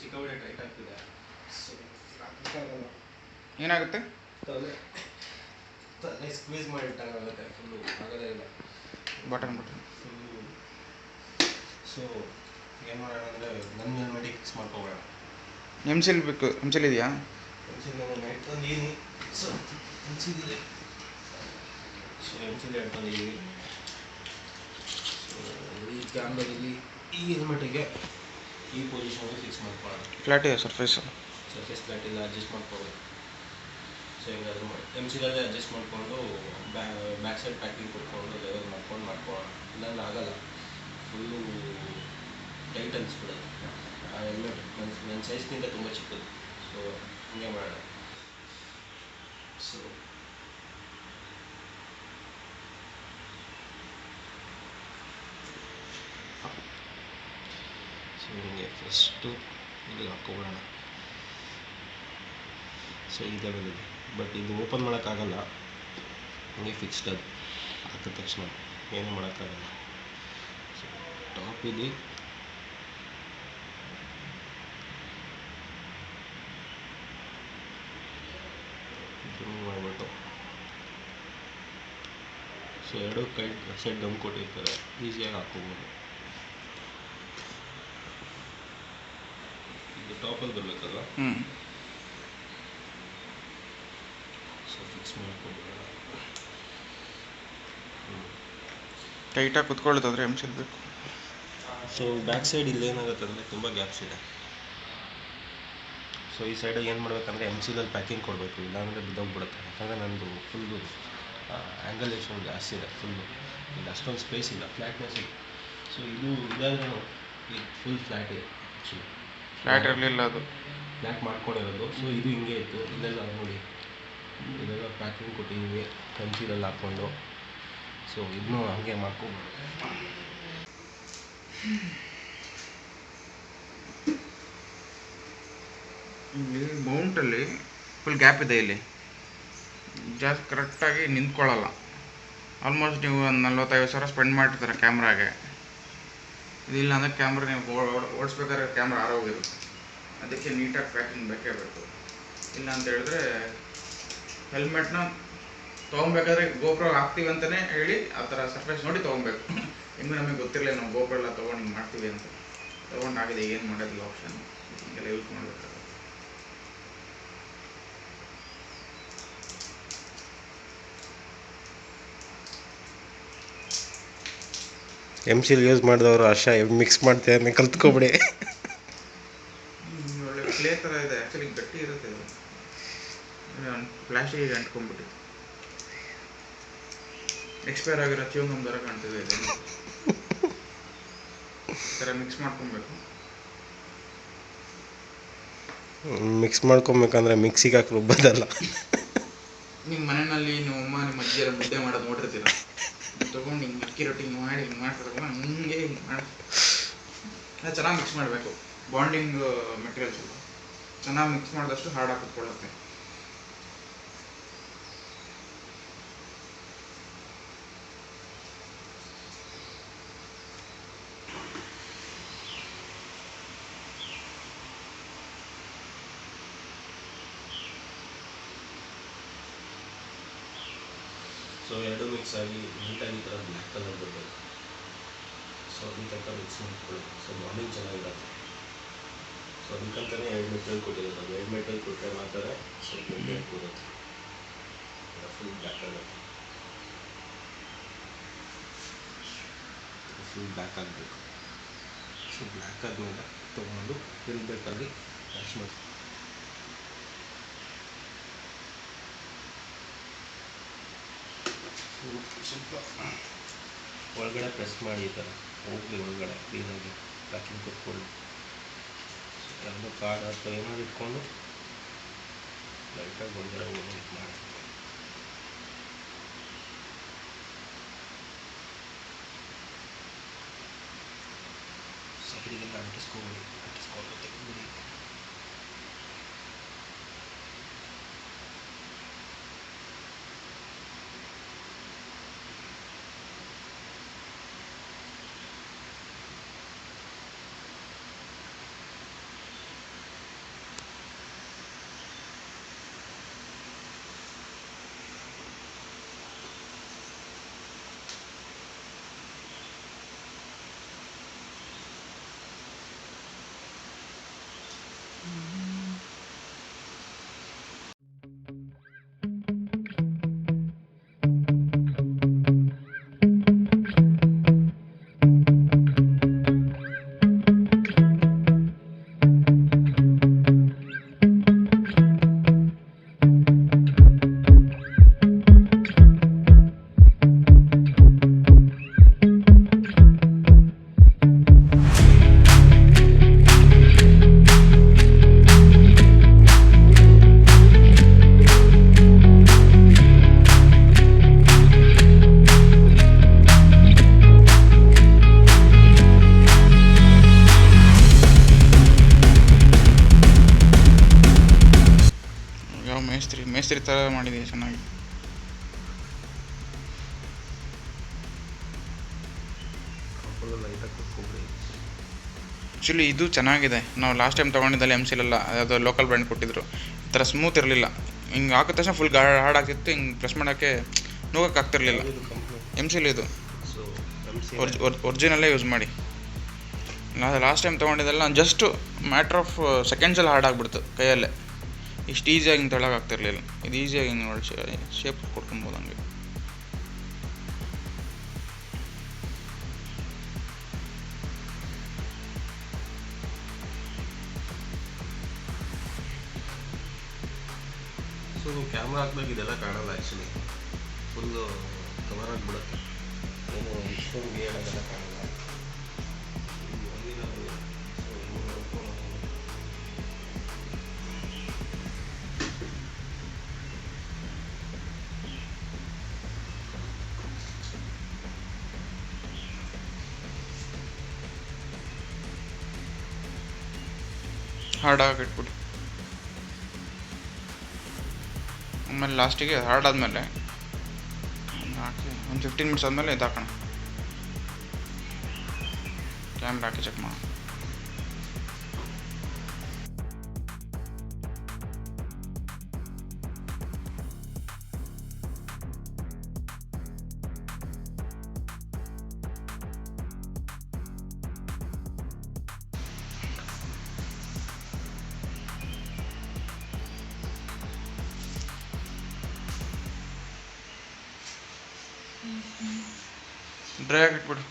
ಸಿಕ್ಕಾಪಟ್ಟೆ ಟೈಟ್ ಆಗ್ತಿದೆ. ಸೊ ಏನಾಗುತ್ತೆ? ತಲೆ ಸ್ಕ್ವೀಸ್ ಮಾಡಿಟ್ಟಾಗುತ್ತೆ, ಫುಲ್ಲು ಆಗೋದೇ ಇಲ್ಲ ಬಟನ್. ಸೊ ಏನು ಮಾಡೋಣ ಅಂದರೆ ನನ್ನ ಹೆಲ್ಮೆಟಿಗೆ ಫಿಕ್ಸ್ ಮಾಡ್ಕೊಬೇಡ. ಎಮ್ಸಿಲ್ ಬೇಕು? ಎಮ್ಸಿಲ್ ಇದೆಯಾ? ಎಮ್ಸಿಲ್ ನಾನು ನೈಟ್ ತಂದಿದ್ದೀನಿ. ಸೊ ಎಮ್ಸಿಲ್ ಇದೆ. ಸೊ ಎಮ್ಸಿಲ್ ಹೇಳ್ಕೊಂಡಿದ್ದೀವಿ. ಸೊ ಈ ಕ್ಯಾಮ್ರಾದಲ್ಲಿ ಈ ಹೆಲ್ಮೆಟಿಗೆ ಈ ಪೊಸಿಷನ್ಗೆ ಫಿಕ್ಸ್ ಮಾಡ್ಕೊಳ್ಳೋಣ. ಫ್ಲಾಟ್ ಇದೆ ಸರ್ಫೇಸ್ ಫ್ಲಾಟ್ ಇಲ್ಲ, ಅಡ್ಜಸ್ಟ್ ಮಾಡ್ಕೋಬೇಕು. ಸೊ ಹಿಂಗಾದ್ರೂ ಮಾಡಿ ಎಮ್ಸಿಲಲ್ಲೇ ಅಡ್ಜಸ್ಟ್ ಮಾಡಿಕೊಂಡು ಬ್ಯಾಕ್ ಸೈಡ್ ಪ್ಯಾಕಿಂಗ್ ಕೊಟ್ಕೊಂಡು ಲೆವೆಲ್ ಮಾಡ್ಕೊಳ್ಳೋಣ. ಇಲ್ಲಾಂದ್ರೆ ಆಗಲ್ಲ, ಫುಲ್ಲು ಟೈಟ್ ಅನಿಸ್ಬಿಡೋದು ಆ ಹೆಲ್ಮೆಟ್. ನನ್ನ ಸೈಜ್ಗಿಂತ ತುಂಬ ಚಿಕ್ಕದು. ಸೊ ಹಂಗೆ ಮಾಡೋಣ. ಸೊ ಹಿಂಗೆ ಫಸ್ಟು ಇದು ಹಾಕ್ಕೊಬಿಡೋಣ. ಸೊ ಈ ಲೆವೆಲಿದೆ, ಬಟ್ ಇದು ಓಪನ್ ಮಾಡೋಕ್ಕಾಗಲ್ಲ, ಹಂಗೆ ಫಿಕ್ಸ್ಡ್ ಅದು ಹಾಕಿದ ತಕ್ಷಣ ಏನೂ ಮಾಡೋಕ್ಕಾಗಲ್ಲ. ಸೊ ಟಾಪ್ ಇಲ್ಲಿ ಮಾಡಿಬಿಟ್ಟು, ಸೊ ಎರಡು ಕೈ ಸೈಡ್ ದಮ್ ಕೊಟ್ಟಿರ್ತಾರೆ, ಈಸಿಯಾಗಿ ಹಾಕ್ಕೋಬೋದು. ಇದು ಟಾಪಲ್ಲಿ ಬರಬೇಕಲ್ಲ, ಸೊ ಫಿಕ್ಸ್ ಮಾಡ್ಕೊಬಿಡೋಣ. ಟೈಟಾಗಿ ಕುತ್ಕೊಳ್ಳೋದಾದ್ರೆ ಎಮ್ಸಿಲ್ ಬೇಕು. ಸೊ ಬ್ಯಾಕ್ ಸೈಡ್ ಇಲ್ಲೇನಾಗುತ್ತೆ ಅಂದರೆ ತುಂಬ ಗ್ಯಾಪ್ಸ್ ಇದೆ. ಸೊ ಈ ಸೈಡಲ್ಲಿ ಏನು ಮಾಡಬೇಕಂದ್ರೆ ಎಮ್ಸಿಲಲ್ಲಿ ಪ್ಯಾಕಿಂಗ್ ಕೊಡಬೇಕು, ಇಲ್ಲಾಂದರೆ ಬಿದ್ದೋಗ್ಬಿಡುತ್ತೆ. ಯಾಕಂದರೆ ನಂದು ಫುಲ್ಲು ಆ್ಯಂಗಲೇಷನ್ ಜಾಸ್ತಿ ಇದೆ, ಫುಲ್ಲು ಇಲ್ಲಿ ಅಷ್ಟೊಂದು ಸ್ಪೇಸ್ ಇಲ್ಲ, ಫ್ಲ್ಯಾಟ್ನೆಸ್ ಇದೆ. ಸೊ ಇದು ಇದಾದ್ರೂ ಇದು ಫುಲ್ ಫ್ಲ್ಯಾಟ್ ಇದೆ. ಆ್ಯಕ್ಚುಲಿ ಫ್ಲ್ಯಾಟ್ ಇರಲಿಲ್ಲ, ಅದು ಫ್ಲ್ಯಾಟ್ ಮಾಡ್ಕೊಂಡಿರೋದು. ಸೊ ಇದು ಹಿಂಗೆ ಇತ್ತು, ಇಲ್ಲೆಲ್ಲ ನೋಡಿ ಇದೆಲ್ಲ ಪ್ಯಾಕಿಂಗ್ ಕೊಟ್ಟಿದ್ದೀವಿ ಎಮ್ಸಿಲಲ್ಲಿ ಹಾಕ್ಕೊಂಡು. ಸೊ ಇದನ್ನೂ ಹಂಗೆ ಮಾಡ್ಕೊಬೋದು. ಇಲ್ಲಿ ಮೌಂಟಲ್ಲಿ ಫುಲ್ ಗ್ಯಾಪ್ ಇದೆ, ಇಲ್ಲಿ ಜಾಸ್ತಿ ಕರೆಕ್ಟಾಗಿ ನಿಂತ್ಕೊಳ್ಳಲ್ಲ. ಆಲ್ಮೋಸ್ಟ್ ನೀವು ಒಂದು 40-50 ಸಾವಿರ ಸ್ಪೆಂಡ್ ಮಾಡಿರ್ತಾರೆ ಕ್ಯಾಮ್ರಾಗೆ. ಇದಿಲ್ಲ ಅಂದರೆ ಕ್ಯಾಮ್ರಾ ನೀವು ಓಡಿಸ್ಬೇಕಾದ್ರೆ ಕ್ಯಾಮ್ರಾ ಆರೋಗಿರುತ್ತೆ. ಅದಕ್ಕೆ ನೀಟಾಗಿ ಪ್ಯಾಕಿಂಗ್ ಬೇಕೇ ಬೇಕು. ಇಲ್ಲ ಅಂತ ಹೇಳಿದ್ರೆ ಹೆಲ್ಮೆಟ್ನ ತೊಗೊಬೇಕಾದ್ರೆ GoPro ಹಾಕ್ತೀವಿ ಅಂತಲೇ ಹೇಳಿ ಆ ಥರ ಸರ್ಫೇಸ್ ನೋಡಿ ತೊಗೊಬೇಕು. ಇನ್ನೂ ನಮಗೆ ಗೊತ್ತಿರಲಿಲ್ಲ, ನಾವು GoPro ಎಲ್ಲ ತೊಗೊಂಡು ಹಿಂಗೆ ಮಾಡ್ತೀವಿ ಅಂತ. ತೊಗೊಂಡಾಗಿದೆ, ಏನು ಮಾಡೋದಿಲ್ಲ, ಆಪ್ಷನ್ ಹಿಂಗೆಲ್ಲ ಯೂಸ್ ಮಾಡಬೇಕಾಗುತ್ತೆ. ಎಮ್ಸಿಲ್ ಯೂಸ್ ಮಾಡಿದವರು ಹರ್ಷ ಮಿಕ್ಸ್ ಮಾಡ್ತೀವಿ ಕಲ್ತ್ಕೊಬಿಡಿ. ಒಳ್ಳೆ ಕ್ಲೇ ಥರ ಇದೆ, ಆ್ಯಕ್ಚುಲಿ ಗಟ್ಟಿ ಇರುತ್ತೆ ಇದು. ಪ್ಲಾಸ್ಟಿಕ್ ಅಂಟ್ಕೊಂಡ್ಬಿಟ್ಟು ಎಕ್ಸ್ಪೈರ್ ಆಗಿರೋ ಚ್ಯೂಂಗಮ್ ಥರ ಕಾಣ್ತಿದೆ ಇದು. ಈ ಥರ ಮಿಕ್ಸ್ ಮಾಡ್ಕೊಬೇಕು. ಮಿಕ್ಸ್ ಮಾಡ್ಕೊಬೇಕಂದ್ರೆ ಮಿಕ್ಸಿಗೆ ಹಾಕಿ ರುಬ್ಬೋದಲ್ಲ. ನಿಮ್ಮ ಮನೆಯಲ್ಲಿ ನಿಮ್ಮ ಅಮ್ಮ ನಿಮ್ಮ ಅಜ್ಜಿ ಎಲ್ಲ ಮುದ್ದೆ ಮಾಡೋದು ನೋಡಿರ್ತೀರ, ತೊಗೊಂಡು ಹಿಂಗೆ ಅಕ್ಕಿ ರೊಟ್ಟಿ ಹಿಂಗೆ ಮಾಡಿ ಹಿಂಗೆ ಮಾಡ್ತಾರಲ್ಲ, ಹಂಗೆ ಹಿಂಗೆ ಮಾಡಿ ಅದು ಚೆನ್ನಾಗಿ ಮಿಕ್ಸ್ ಮಾಡಬೇಕು. ಬಾಂಡಿಂಗ್ ಮೆಟೀರಿಯಲ್ಸ್ ಎಲ್ಲ ಚೆನ್ನಾಗಿ ಮಿಕ್ಸ್ ಮಾಡಿದಷ್ಟು ಹಾರ್ಡ್ ಆಗಿ ಕುತ್ಕೊಳ್ಳುತ್ತೆ. ಸೊ ಎರಡು ಮಿಕ್ಸ್ ಆಗಿ ನೀಟಾಗಿ ಈ ಥರ ಬ್ಲ್ಯಾಕ್ ಕಲರ್ ಬರಬೇಕು. ಸೊ ಅದಕ್ಕಂತ ಮಿಕ್ಸ್ ಮಾಡ್ಕೊಳ್ಳಿ. ಸೊ ಬಾಂಡಿಂಗ್ ಚೆನ್ನಾಗಿರುತ್ತೆ. ಸೊ ಅದಕ್ಕಂತಲೇ 2 ಮೆಟೀರಿಯಲ್ ಕೊಟ್ಟಿರೋದು. ಅದು 2 ಮೆಟೀರಿಯಲ್ ಕೊಟ್ಟರೆ ಮಾತ್ರ ಸ್ವಲ್ಪ ನೀಟಾಗಿ ಕೊಡುತ್ತೆ. ಫುಲ್ ಬ್ಲ್ಯಾಕ್ ಆಗುತ್ತೆ, ಫುಲ್ ಬ್ಲ್ಯಾಕ್ ಆಗಬೇಕು. ಸೊ ಬ್ಲ್ಯಾಕ್ ಆದಮೇಲೆ ತೊಗೊಂಡು ತಿನ್ಬೇಕಾಗಿ ವಾಶ್ ಮಾಡಿ ಸ್ವಲ್ಪ ಒಳಗಡೆ ಪ್ರೆಸ್ ಮಾಡಿ, ಈ ಥರ ಹೋಗಲಿ ಒಳಗಡೆ ಕ್ಲೀನಾಗಿ ಪ್ಯಾಕಿಂಗ್ ಕೊಟ್ಕೊಳ್ಳಿ. ಎರಡು ಕಾರ್ಡ್ ಅಥವಾ ಏನಾದ್ರು ಇಟ್ಕೊಂಡು ಲೈಟಾಗಿ ಒಳಗಡೆ ಹೋಗಿ ಮಾಡಿ. ಸೈಡಿಗೆಲ್ಲ ಅಂಟಿಸ್ಕೊಂಡು ತೆಗೆದುಬಿಡಿ. ಥರ ಮಾಡಿದ್ದೀವಿ ಚೆನ್ನಾಗಿ. ಫುಲ್ ಲೈಟಾಗಿ ಕುತ್ಕೊಂಡ್ಬಿಡಿ. ಆ್ಯಕ್ಚುಲಿ ಇದು ಚೆನ್ನಾಗಿದೆ. ನಾವು ಲಾಸ್ಟ್ ಟೈಮ್ ತೊಗೊಂಡಿದ್ದಲ್ಲಿ MCಲೆಲ್ಲ ಅದು ಲೋಕಲ್ ಬ್ರ್ಯಾಂಡ್ ಕೊಟ್ಟಿದ್ರು, ಈ ಥರ ಸ್ಮೂತ್ ಇರಲಿಲ್ಲ. ಹಿಂಗೆ ಹಾಕಿದ ತಕ್ಷಣ ಫುಲ್ ಹಾರ್ಡ್ ಆಗ್ತಿತ್ತು, ಹಿಂಗೆ ಪ್ರೆಸ್ ಮಾಡೋಕ್ಕೆ ನೋಗೋಕೆ ಆಗ್ತಿರ್ಲಿಲ್ಲ. MCಲಿ ಇದು ಸೊ ಒರಿಜಿನಲ್ಲೇ ಯೂಸ್ ಮಾಡಿ. ಲಾಸ್ಟ್ ಟೈಮ್ ತೊಗೊಂಡಿದ್ದೆಲ್ಲ ಜಸ್ಟ್ ಮ್ಯಾಟ್ರ್ ಆಫ್ ಸೆಕೆಂಡ್ಸಲ್ಲಿ ಹಾರ್ಡ್ ಆಗಿಬಿಡ್ತು ಕೈಯಲ್ಲೇ. ಇಷ್ಟು ಈಸಿಯಾಗಿ ಹಿಂಗೆ ತೊಗೊಳಕ್ಕಾಗ್ತಿರ್ಲಿಲ್ಲ. ಇದು ಈಸಿಯಾಗಿ ಹಿಂಗೆ ನೋಡಿ ಶೇಪ್ ಕೊಡ್ಕೊಬೋದು ಹಂಗೆ. ಸೊ ನೀವು ಕ್ಯಾಮ್ರಾ ಹಾಕ್ಬೇಕು, ಇದೆಲ್ಲ ಕಾಣಲ್ಲ ಆ್ಯಕ್ಚುಲಿ, ಫುಲ್ಲು ಕವರ್ ಆಗಿಬಿಡುತ್ತೆ. ಏನು ಇಷ್ಟೊಂದು ಏನಾಗೆಲ್ಲ ಕಾಣಲ್ಲ. ಹಾರ್ಡ್ ಆಗಿಟ್ಬಿಡಿ. ಆಮೇಲೆ ಲಾಸ್ಟಿಗೆ ಹಾರ್ಡ್ ಆದಮೇಲೆ ಹಾಕಿ ಒಂದು 15 ಮಿನಿಟ್ಸ್ ಆದಮೇಲೆ ಇದು ಹಾಕೋಣ. ಕ್ಯಾಮ್ರಾ ಹಾಕಿ ಚೆಕ್ ಮಾಡೋಣ. ಡ್ರೈ ಆಗಿಟ್ಬಿಡು.